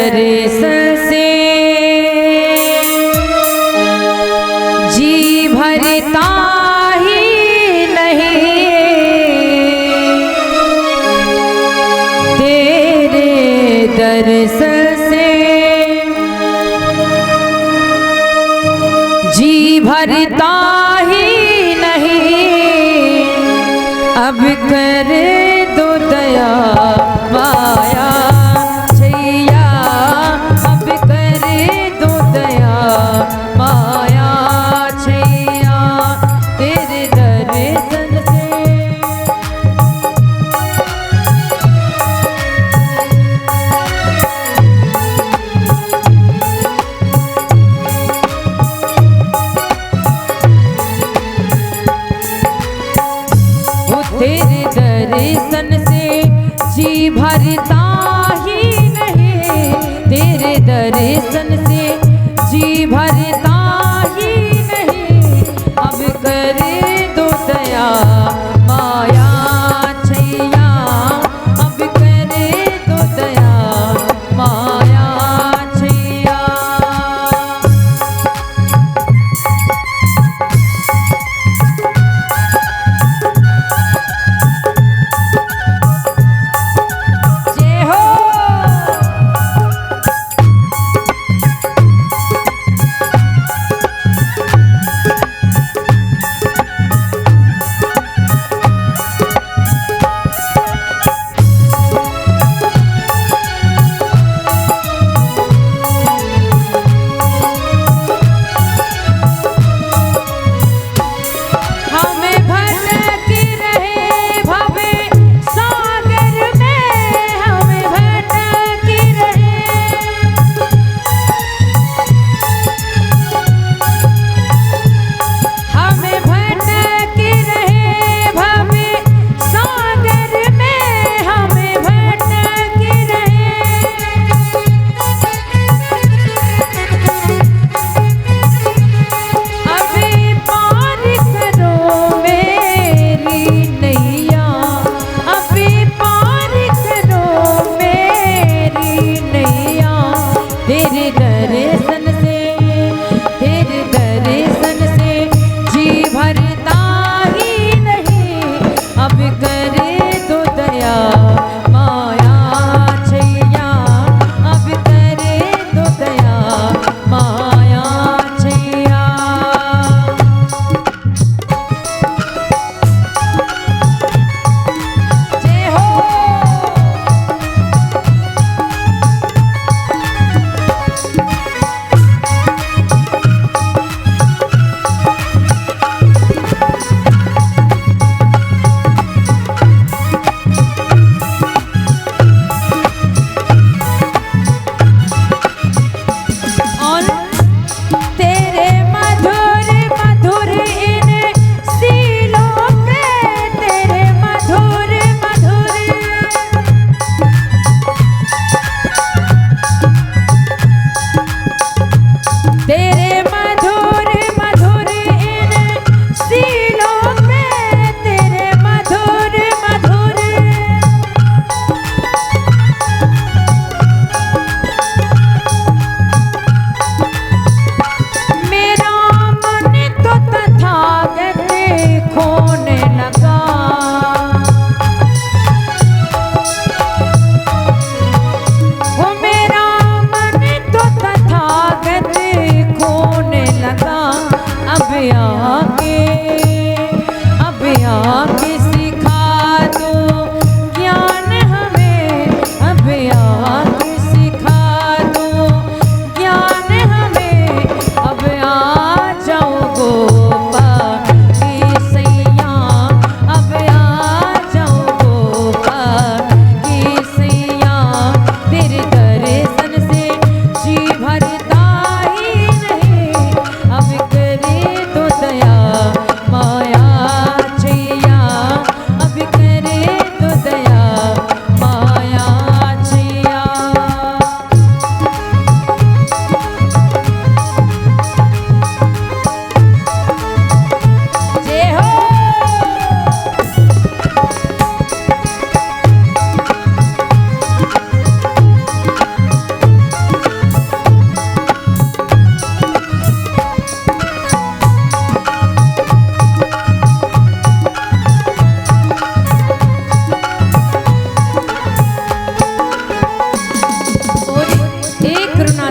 दर्शन से जी भरता ही नहीं, तेरे दर्शन से जी भरता ही नहीं। अब कर दो दया माया छैया, अब कर दो दया माया छैया, तेरे दर्शन से। तेरे दर्शन से जी भरता ही नहीं, तेरे दर्शन से जी भरता ही नहीं। अब कर दो दया माया छैया, अब कर दो दया माया छैया।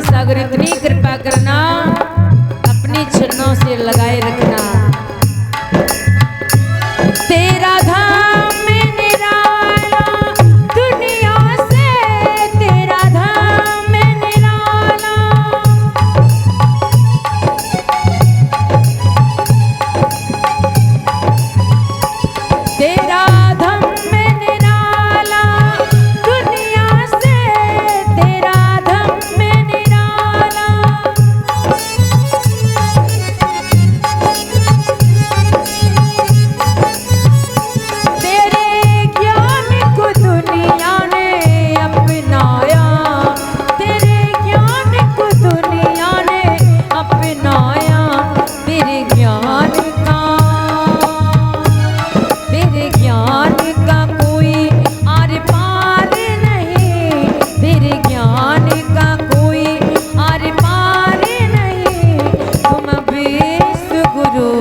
सागर इतनी कृपा करना, अपनी चरणों से लगाए रखना। तेरा धाम में निराला दुनिया से, तेरा धाम में निराला। तेरा धाम में निराला दुनिया से, तेरा धाम में निराला। तेरे ज्ञान को दुनिया ने अपनाया, तेरे ज्ञान को दुनिया ने अपनाया। तेरे ज्ञान का, तेरे ज्ञान का कोई आर पार नहीं, तेरे ज्ञान का कोई आर पार नहीं। तुम विश्व गुरु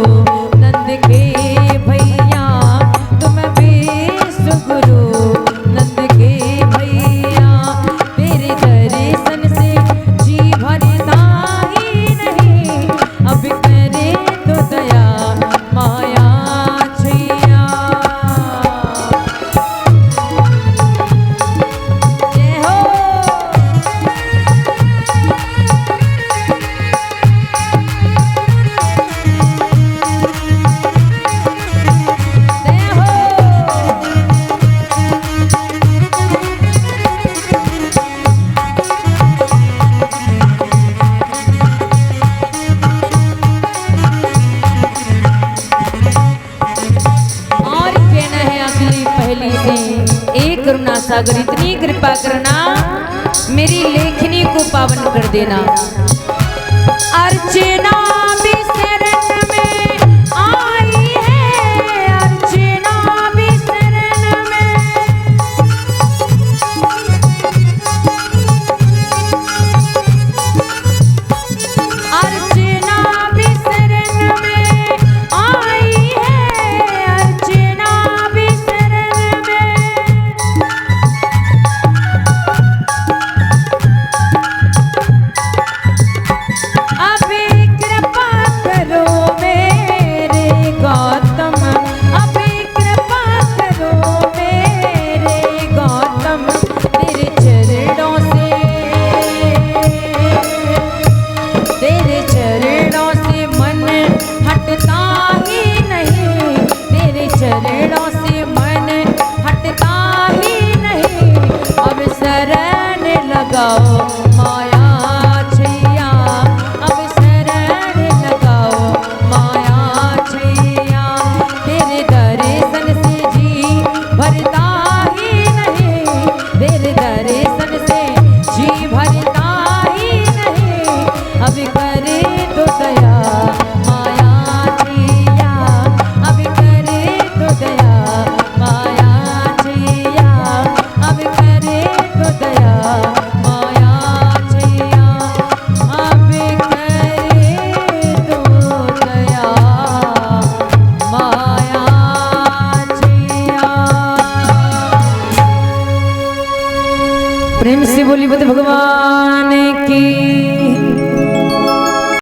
नंद के भैया, तुम विश्व गुरु नंद के भैया। तेरे दर्शन से जी भरता ही नहीं, अब करे तो दया माया छैया। जय हो। जय हो। और कहना है अगली पहली से, एक करुणा सागर इतनी कृपा करना, मेरी लेखनी को पावन कर देना। अर्चना भी शरण में आई है, अर्चना भी शरण में। अर्चना भी शरण में आई है, अर्चना भी शरण में। अभी कृपा करो मेरे गौतम, अभी कृपा करो मेरे गौतम। तेरे चरणों से, तेरे चरणों से मन हटता ही नहीं, तेरे चरणों से मन हटता ही नहीं। अब शरण लगाओ माया छैया, अब शरण लगाओ माया छैया। तेरे दर्शन से जी भरता ही नहीं, तेरे दर्शन से जी भरता ही नहीं। अब करे तो दया माया छैया, अब करे तो दया माया छैया, अब करे तो दया माया छैया, अब करे तो दया माया छैया। प्रेम से बोली बुद्ध भगवान